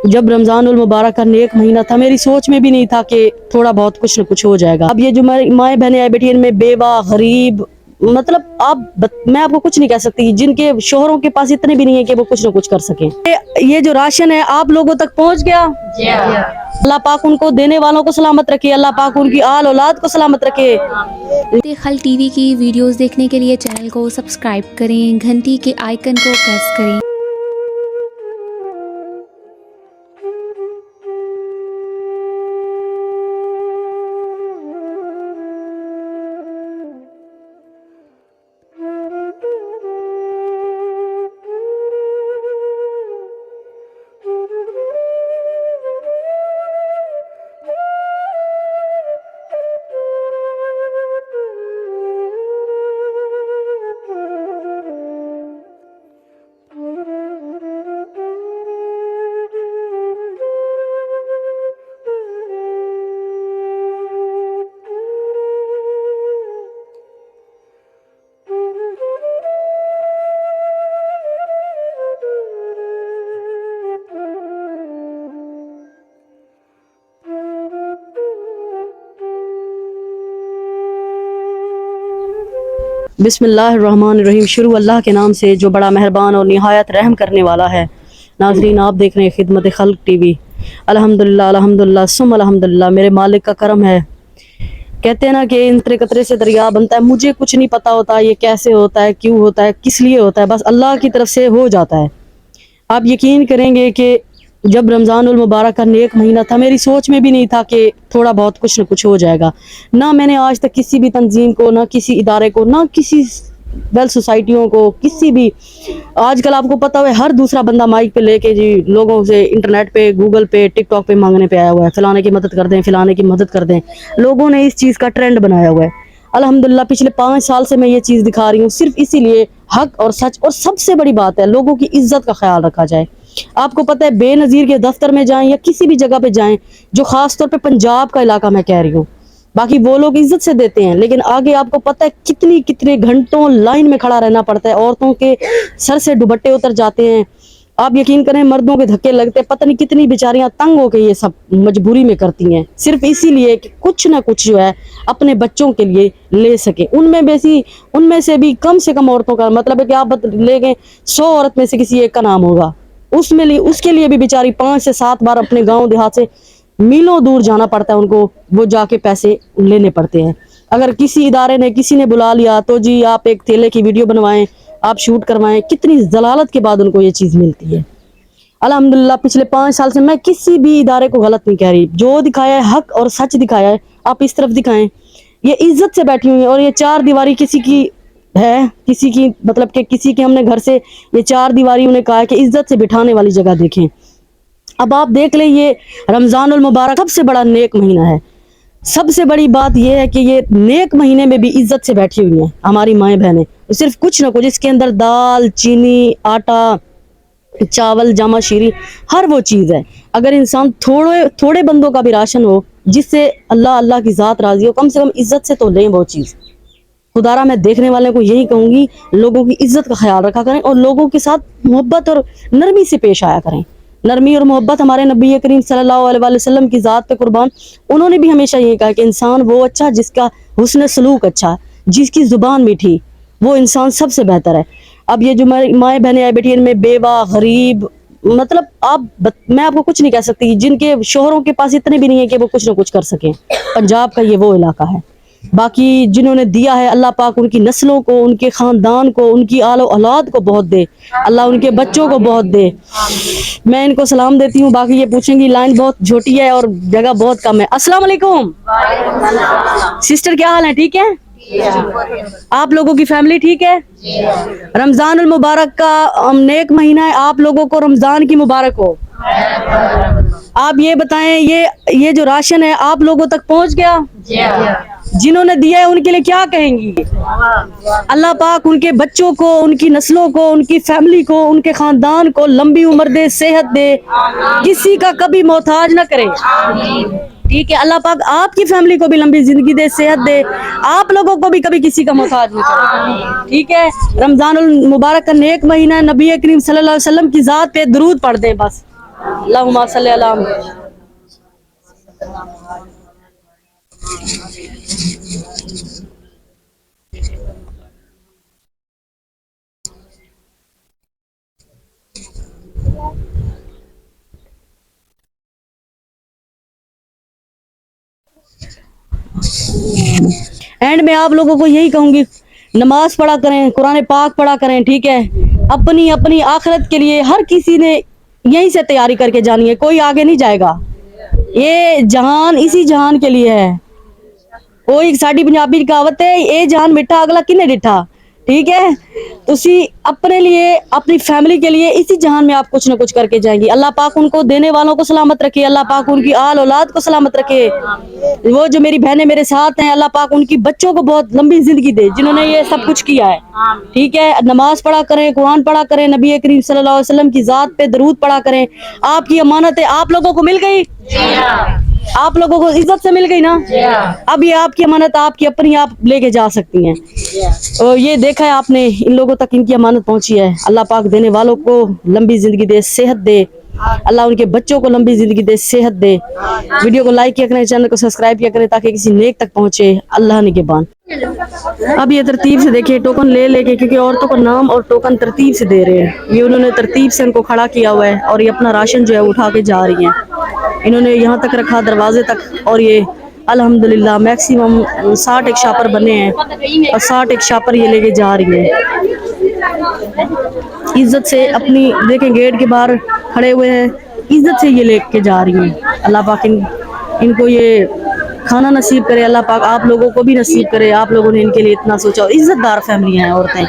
जब रमजान उल मुबारक का नेक महीना था, मेरी सोच में भी नहीं था कि थोड़ा बहुत कुछ न कुछ हो जाएगा। अब ये जो माएँ बहनें आई बैठी हैं, इनमें बेवा गरीब, मतलब मैं आपको कुछ नहीं कह सकती, जिनके शोहरों के पास इतने भी नहीं है कि वो कुछ न कुछ कर सकें। ये जो राशन है आप लोगों तक पहुंच गया। अल्लाह पाक उनको देने वालों को सलामत रखे, अल्लाह पाक उनकी आल औलाद को सलामत रखे। खल टीवी की वीडियोस देखने के लिए चैनल को सब्सक्राइब करें, घंटी के आइकन को प्रेस करें। बिस्मिल्लाहिर्रहमानिर्रहीम। शुरू अल्लाह के नाम से जो बड़ा मेहरबान और निहायत रहम करने वाला है। नाज़रीन, आप देख रहे हैं खिदमत खल्क टीवी। अल्हम्दुलिल्लाह अल्हम्दुलिल्लाह सुम अल्हम्दुलिल्लाह, मेरे मालिक का करम है। कहते हैं ना कि इंतरे कतरे से दरिया बनता है। मुझे कुछ नहीं पता होता ये कैसे होता है, क्यों होता है, किस लिए होता है, बस अल्लाह की तरफ से हो जाता है। आप यकीन करेंगे कि जब रमज़ान उल मुबारक का नेक महीना था, मेरी सोच में भी नहीं था कि थोड़ा बहुत कुछ न कुछ हो जाएगा। ना मैंने आज तक किसी भी तंजीम को, ना किसी इदारे को, ना किसी वेल सोसाइटियों को, किसी भी, आजकल आपको पता है हर दूसरा बंदा माइक पे लेके जी लोगों से इंटरनेट पे, गूगल पे, टिकटॉक पे मांगने पे आया हुआ है, फलाने की मदद कर दें, फलाने की मदद कर दें। लोगों ने इस चीज़ का ट्रेंड बनाया हुआ है। अल्हम्दुलिल्लाह पिछले 5 साल से मैं ये चीज़ दिखा रही हूँ, सिर्फ इसीलिए हक और सच, और सबसे बड़ी बात है लोगों की इज्जत का ख्याल रखा जाए। आपको पता है बेनज़ीर के दफ्तर में जाएं या किसी भी जगह पे जाएं, जो खास तौर पे पंजाब का इलाका मैं कह रही हूँ, बाकी वो लोग इज्जत से देते हैं, लेकिन आगे आपको पता है कितने घंटों लाइन में खड़ा रहना पड़ता है। औरतों के सर से दुपट्टे उतर जाते हैं। आप यकीन करें मर्दों के धक्के लगते हैं। पता नहीं कितनी बेचारियां तंग होकर ये सब मजबूरी में करती हैं, सिर्फ इसीलिए कि कुछ ना कुछ जो है अपने बच्चों के लिए ले सके। उनमें से भी कम से कम औरतों का मतलब है कि आप ले गए 100 औरत में से किसी एक का नाम होगा, उसके लिए भी बेचारी 5 से 7 बार अपने गाँव देहात से मीलों दूर जाना पड़ता है उनको, वो जाके पैसे लेने पड़ते हैं। अगर किसी इदारे ने, किसी ने बुला लिया तो जी आप एक थैले की वीडियो बनवाएं, आप शूट करवाएं, कितनी जलालत के बाद उनको ये चीज़ मिलती है। अल्हम्दुलिल्लाह पिछले 5 साल से मैं किसी भी इदारे को गलत नहीं कह रही, जो दिखाया है हक और सच दिखाया है, आप इस तरफ दिखाएं। ये इज्जत से बैठी हुई है, और ये 4 दीवारी किसी की है, किसी की मतलब कि किसी के हमने घर से ये 4 दीवारी उन्हें कहा है कि इज्जत से बिठाने वाली जगह देखें। अब आप देख लें, ये रमज़ान उल मुबारक सबसे बड़ा नेक महीना है। सबसे बड़ी बात यह है कि ये नेक महीने में भी इज्जत से बैठी हुई हैं हमारी माएँ बहनें। सिर्फ कुछ ना कुछ इसके अंदर दाल, चीनी, आटा, चावल, जामा, शीरी, हर वो चीज़ है। अगर इंसान थोड़े बंदों का भी राशन हो जिससे अल्लाह की ज़ात राजी हो, कम से कम इज्जत से तो लें वो चीज़। खुदारा मैं देखने वाले को यही कहूँगी, लोगों की इज्जत का ख्याल रखा करें और लोगों के साथ मोहब्बत और नरमी से पेश आया करें। नरमी और मोहब्बत हमारे नबी करीम सल्लल्लाहु अलैहि वसल्लम की ज़ात पे कुर्बान, उन्होंने भी हमेशा यही कहा कि इंसान वो अच्छा जिसका हुस्न सलूक अच्छा, जिसकी ज़ुबान मीठी, वो इंसान सबसे बेहतर है। अब ये जो माएँ बहनें आई बैठी हैं, इनमें बेवा गरीब, मतलब मैं आपको कुछ नहीं कह सकती, जिनके शोहरों के पास इतने भी नहीं है कि वो कुछ ना कुछ कर सकें। पंजाब का ये वो इलाका है। बाकी जिन्होंने दिया है, अल्लाह पाक उनकी नस्लों को, उनके ख़ानदान को, उनकी आलो औलाद को बहुत दे, अल्लाह उनके बच्चों को बहुत दे। मैं इनको सलाम देती हूँ। बाकी ये पूछेंगी लाइन बहुत छोटी है और जगह बहुत कम है। अस्सलाम वालेकुम सिस्टर, क्या हाल है? ठीक है? आप लोगों की फैमिली ठीक है? रमजान उल मुबारक का नेक महीना है, आप लोगों को रमजान की मुबारक हो। आप ये बताएं, ये जो राशन है आप लोगों तक पहुंच गया? जिन्होंने दिया है उनके लिए क्या कहेंगी? अल्लाह पाक उनके बच्चों को, उनकी नस्लों को, उनकी फैमिली को, उनके खानदान को लंबी उम्र दे, सेहत दे, किसी का कभी मोहताज ना करे। ठीक है? अल्लाह पाक आपकी फैमिली को भी लंबी जिंदगी दे, सेहत दे, आप लोगों को भी कभी किसी का मोहताज ना करे। ठीक है? रमजान उल मुबारक का नेक महीना है, नबी करीम सल्लल्लाहु अलैहि वसल्लम की ज़ात पे दरूद पढ़ दें बस। अल्लाहुम्मा सल्ली अला एंड में आप लोगों को यही कहूंगी, नमाज पढ़ा करें, कुरान पाक पढ़ा करें, ठीक है। अपनी अपनी आखिरत के लिए हर किसी ने यहीं से तैयारी करके जानी है, कोई आगे नहीं जाएगा। ये जहान इसी जहान के लिए है। कोई साड़ी पंजाबी की कहावत है, ये जहान मिठा अगला किन्ने डिठा, ठीक है। तुसी अपने लिए, अपनी फैमिली के लिए इसी जहान में आप कुछ ना कुछ करके जाएंगी। अल्लाह पाक उनको देने वालों को सलामत रखे, अल्लाह पाक उनकी आल औलाद को सलामत रखे। वो जो मेरी बहनें मेरे साथ हैं, अल्लाह पाक उनकी बच्चों को बहुत लंबी जिंदगी दे, जिन्होंने ये सब कुछ किया है, ठीक है। नमाज पढ़ा करें, कुरान पढ़ा करें, नबी करीम सल्लल्लाहु अलैहि वसल्लम की जात पे दरूद पढ़ा करें। आपकी अमानत है, आप लोगों को मिल गई, आप लोगों को इज्जत से मिल गई ना। अब ये आपकी अमानत आपकी अपनी आप लेके जा सकती हैं। और ये देखा है आपने, इन लोगों तक इनकी अमानत पहुंची है। अल्लाह पाक देने वालों को लंबी जिंदगी दे, सेहत दे, अल्लाह उनके बच्चों को लंबी जिंदगी दे, सेहत दे। वीडियो को लाइक किया करें, चैनल को सब्सक्राइब किया करें, ताकि किसी नेक तक पहुंचे, अल्लाह निगहबान। अब ये तरतीब से देखिए, टोकन ले लेके, क्योंकि औरतों को नाम और टोकन तरतीब से दे रहे हैं। ये उन्होंने तरतीब से उनको खड़ा किया हुआ है, और ये अपना राशन जो है उठा के जा रही हैं। इन्होंने यहाँ तक रखा, दरवाजे तक, और ये अल्हम्दुलिल्लाह मैक्सिमम 60 एक शापर बने हैं, और 60 एक शापर ये लेके जा रही हैं। इज्जत से अपनी, देखें गेट के बाहर खड़े हुए हैं, इज्जत से ये लेके जा रही हैं। अल्लाह पाक इनको ये खाना नसीब करे, अल्लाह पाक आप लोगों को भी नसीब करे। आप लोगों ने इनके लिए इतना सोचा, इज्जतदार फैमिली हैं औरतें।